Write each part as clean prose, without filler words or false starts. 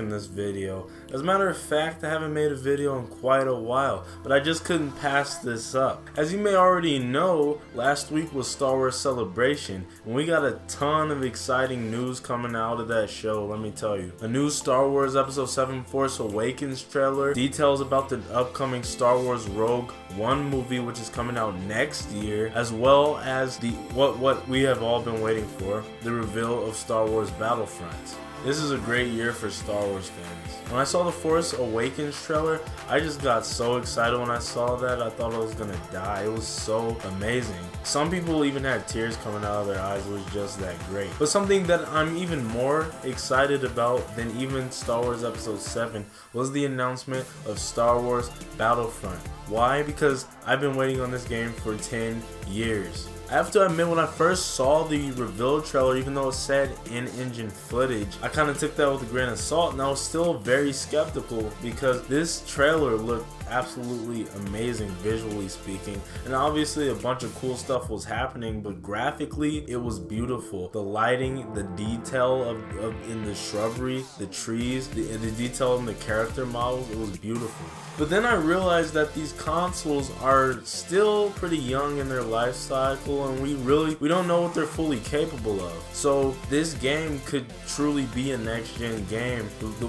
making this video. As a matter of fact, I haven't made a video in quite a while, but I just couldn't pass this up. As you may already know, last week was Star Wars Celebration, and we got a ton of exciting news coming out of that show, let me tell you. A new Star Wars Episode 7 Force Awakens trailer, details about the upcoming Star Wars Rogue One movie, which is coming out next year, as well as what we have all been waiting for, the reveal of Star Wars Battlefront. This is a great year for Star Wars fans. When I saw the Force Awakens trailer, I just got so excited when I saw that. I thought I was gonna die. It was so amazing. Some people even had tears coming out of their eyes. It was just that great. But something that I'm even more excited about than even Star Wars Episode 7 was the announcement of Star Wars Battlefront. Why? Because I've been waiting on this game for 10 years. I have to admit, when I first saw the reveal trailer, even though it said in-engine footage, I kind of took that with a grain of salt, and I was still very skeptical because this trailer looked absolutely amazing visually speaking, and obviously a bunch of cool stuff was happening, but graphically it was beautiful. The lighting, the detail of in the shrubbery, the trees, the detail in the character models, it was beautiful. But then I realized that these consoles are still pretty young in their life cycle, and we don't know what they're fully capable of. So this game could truly be a next-gen game.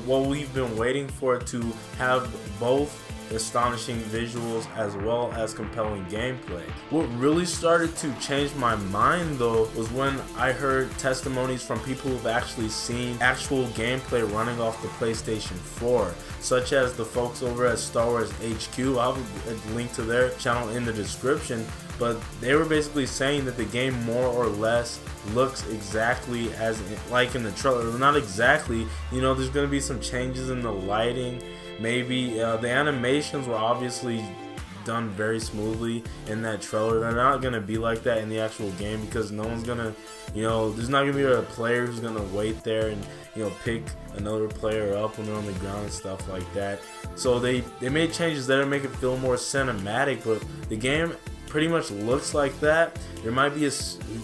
What we've been waiting for it to have both astonishing visuals as well as compelling gameplay. What really started to change my mind though was when I heard testimonies from people who've actually seen actual gameplay running off the PlayStation 4, such as the folks over at Star Wars HQ. I'll have a link to their channel in the description, but they were basically saying that the game more or less looks exactly as like in the trailer. Not exactly, you know, there's going to be some changes in the lighting. Maybe the animations were obviously done very smoothly in that trailer. They're not going to be like that in the actual game because no one's going to, you know, there's not going to be a player who's going to wait there and, you know, pick another player up when they're on the ground and stuff like that. So they made changes there to make it feel more cinematic, but the game pretty much looks like that. There might be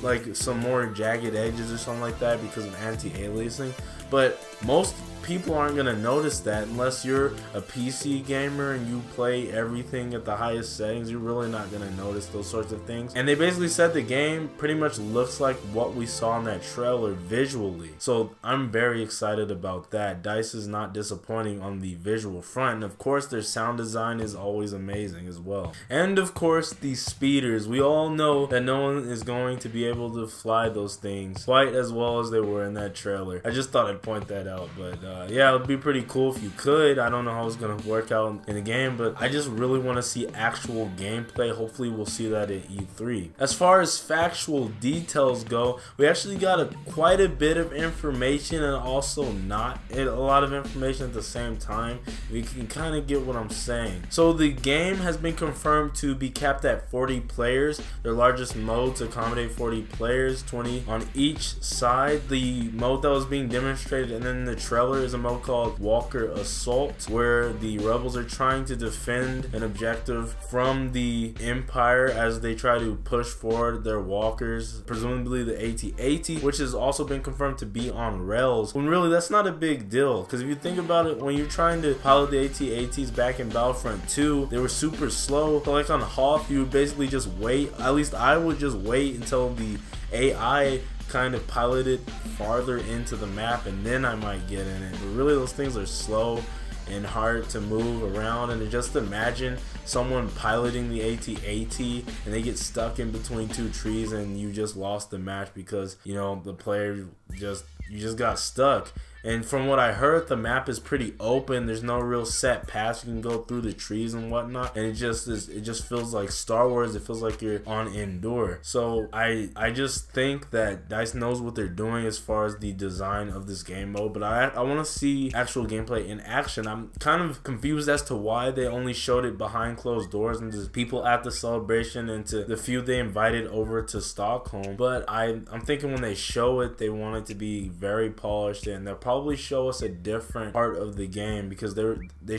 like some more jagged edges or something like that because of anti-aliasing, but most people aren't going to notice that unless you're a PC gamer and you play everything at the highest settings. You're really not going to notice those sorts of things. And they basically said the game pretty much looks like what we saw in that trailer visually. So I'm very excited about that. DICE is not disappointing on the visual front. And of course their sound design is always amazing as well. And of course the speeders. We all know that no one is going to be able to fly those things quite as well as they were in that trailer. I just thought I'd point that out, but yeah, it would be pretty cool if you could. I don't know how it's going to work out in the game, but I just really want to see actual gameplay. Hopefully we'll see that at E3. As far as factual details go, we actually got quite a bit of information and also not a lot of information at the same time. We can kind of get what I'm saying. So the game has been confirmed to be capped at 40 players. Their largest mode to accommodate 40 players, 20 on each side. The mode that was being demonstrated and then the trailer is a mode called Walker Assault, where the rebels are trying to defend an objective from the Empire as they try to push forward their walkers, presumably the AT-AT, which has also been confirmed to be on rails, when really that's not a big deal, because if you think about it, when you're trying to pilot the AT-ATs back in Battlefront 2, they were super slow. So like on Hoth, you would basically just wait, at least I would just wait until the AI kind of piloted farther into the map and then I might get in it. But really those things are slow and hard to move around, and just imagine someone piloting the AT-AT and they get stuck in between two trees and you just lost the match because, you know, the player you just got stuck. And from what I heard, the map is pretty open. There's no real set paths. You can go through the trees and whatnot. And it just feels like Star Wars. It feels like you're on Endor. So I just think that DICE knows what they're doing as far as the design of this game mode. But I want to see actual gameplay in action. I'm kind of confused as to why they only showed it behind closed doors and to people at the celebration and to the few they invited over to Stockholm. But I'm thinking when they show it, they want it to be very polished, and they'll probably show us a different part of the game because they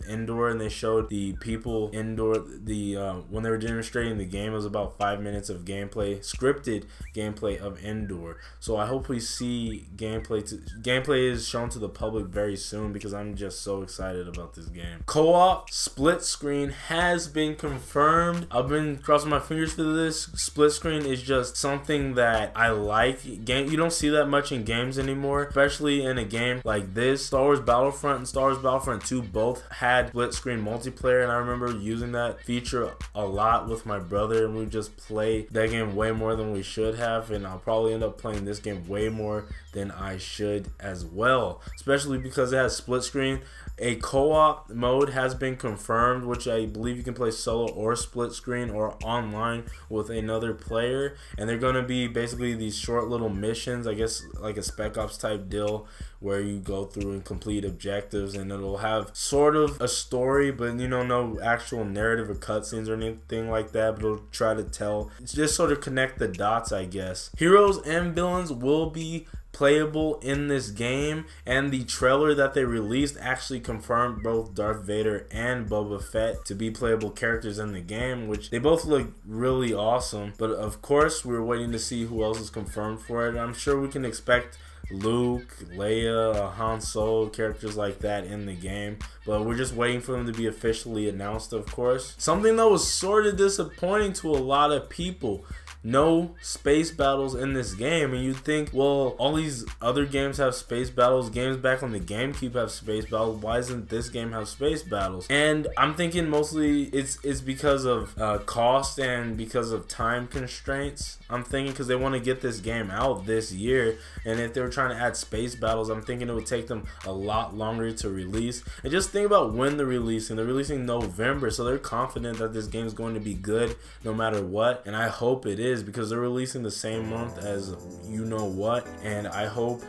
indoor, and they showed the people indoor. When they were demonstrating the game, it was about 5 minutes of gameplay, scripted gameplay of indoor. So I hope we see gameplay is shown to the public very soon, because I'm just so excited about this game. Co-op split screen has been confirmed. I've been crossing my fingers for this. Split screen is just something that I like. You don't see that much in games anymore, especially in a game like this. Star Wars Battlefront and Star Wars Battlefront 2 both had split screen multiplayer, and I remember using that feature a lot with my brother, and we just play that game way more than we should have, and I'll probably end up playing this game way more than I should as well, especially because it has split screen. A co-op mode has been confirmed, which I believe you can play solo or split screen or online with another player, and they're going to be basically these short little missions, I guess like a Spec Ops type deal, where you go through and complete objectives, and it'll have sort of a story, but no actual narrative or cutscenes or anything like that, but it'll try to tell, just sort of connect the dots, I guess. Heroes and villains will be playable in this game, and the trailer that they released actually confirmed both Darth Vader and Boba Fett to be playable characters in the game, which they both look really awesome. But of course, we're waiting to see who else is confirmed for it. I'm sure we can expect Luke, Leia, Han Solo, characters like that in the game, but we're just waiting for them to be officially announced, of course. Something that was sort of disappointing to a lot of people: no space battles in this game. And you'd think, well, all these other games have space battles, games back on the GameCube have space battles, why doesn't this game have space battles? And I'm thinking mostly it's because of cost and because of time constraints. I'm thinking because they want to get this game out this year, and if they were trying to add space battles, I'm thinking it would take them a lot longer to release. And just think about when they're releasing. They're releasing November, so they're confident that this game is going to be good no matter what, and I hope it is, because they're releasing the same month as you know what. And I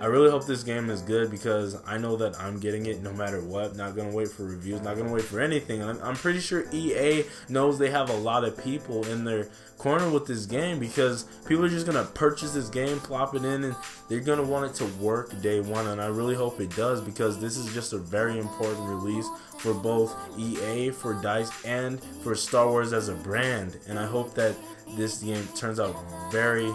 really hope this game is good, because I know that I'm getting it no matter what. Not gonna wait for reviews, not gonna wait for anything. And I'm pretty sure EA knows they have a lot of people in their corner with this game, because people are just gonna purchase this game, plop it in, and they're gonna want it to work day one. And I really hope it does, because this is just a very important release for both EA, for DICE, and for Star Wars as a brand. And I hope that this game turns out very,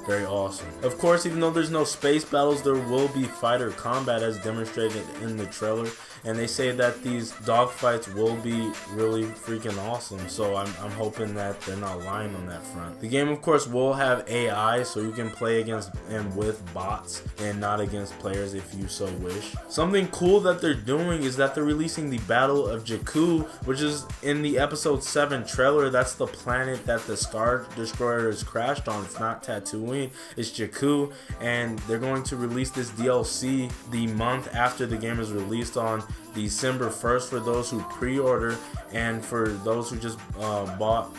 very awesome. Of course, even though there's no space battles, there will be fighter combat as demonstrated in the trailer, and they say that these dogfights will be really freaking awesome. So I'm hoping that they're not lying on that front. The game, of course, will have AI, so you can play against and with bots and not against players if you so wish. Something cool that they're doing is that they're releasing the Battle of Jakku, which is in the episode 7 trailer. That's the planet that the Star Destroyer has crashed on. It's not Tatooine, it's Jakku, and they're going to release this DLC the month after the game is released on December 1st for those who pre-order, and for those who just bought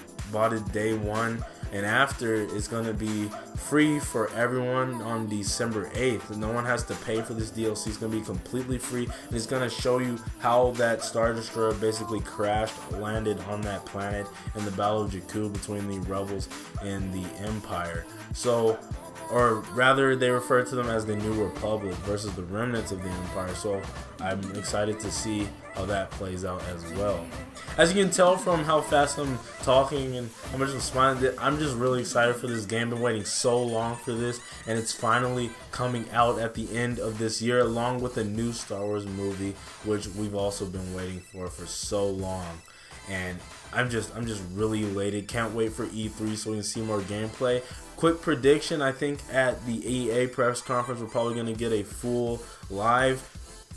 it day one and after, it's going to be free for everyone on December 8th. No one has to pay for this DLC. It's going to be completely free, and it's going to show you how that Star Destroyer basically crashed, landed on that planet in the Battle of Jakku between the Rebels and the Empire. So, or rather, they refer to them as the New Republic versus the remnants of the Empire. So I'm excited to see how that plays out as well. As you can tell from how fast I'm talking and how much I'm smiling, I'm just really excited for this game. Been waiting so long for this, and it's finally coming out at the end of this year, along with a new Star Wars movie, which we've also been waiting for so long. And I'm just really elated. Can't wait for E3 so we can see more gameplay. Quick prediction: I think at the EA press conference we're probably going to get a full live.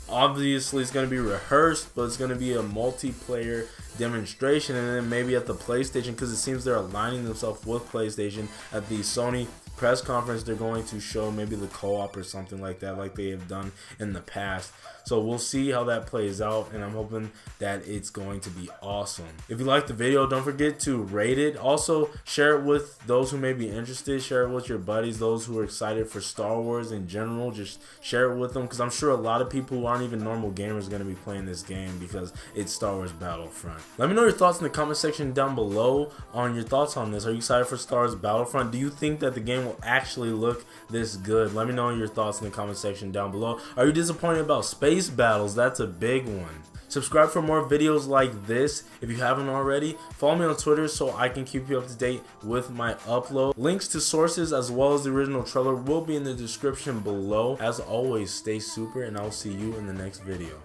Obviously it's going to be rehearsed, but it's going to be a multiplayer demonstration, and then maybe at the PlayStation, because it seems they're aligning themselves with PlayStation. At the Sony press conference, they're going to show maybe the co-op or something like that, like they have done in the past. So we'll see how that plays out, and I'm hoping that it's going to be awesome. If you liked the video, don't forget to rate it. Also, share it with those who may be interested. Share it with your buddies, those who are excited for Star Wars in general. Just share it with them, because I'm sure a lot of people who aren't even normal gamers are going to be playing this game because it's Star Wars Battlefront. Let me know your thoughts in the comment section down below on your thoughts on this. Are you excited for Star Wars Battlefront? Do you think that the game will actually look this good? Let me know your thoughts in the comment section down below. Are you disappointed about space battles? That's a big one. Subscribe for more videos like this if you haven't already. Follow me on Twitter so I can keep you up to date with my upload. Links to sources as well as the original trailer will be in the description below. As always, stay super and I'll see you in the next video.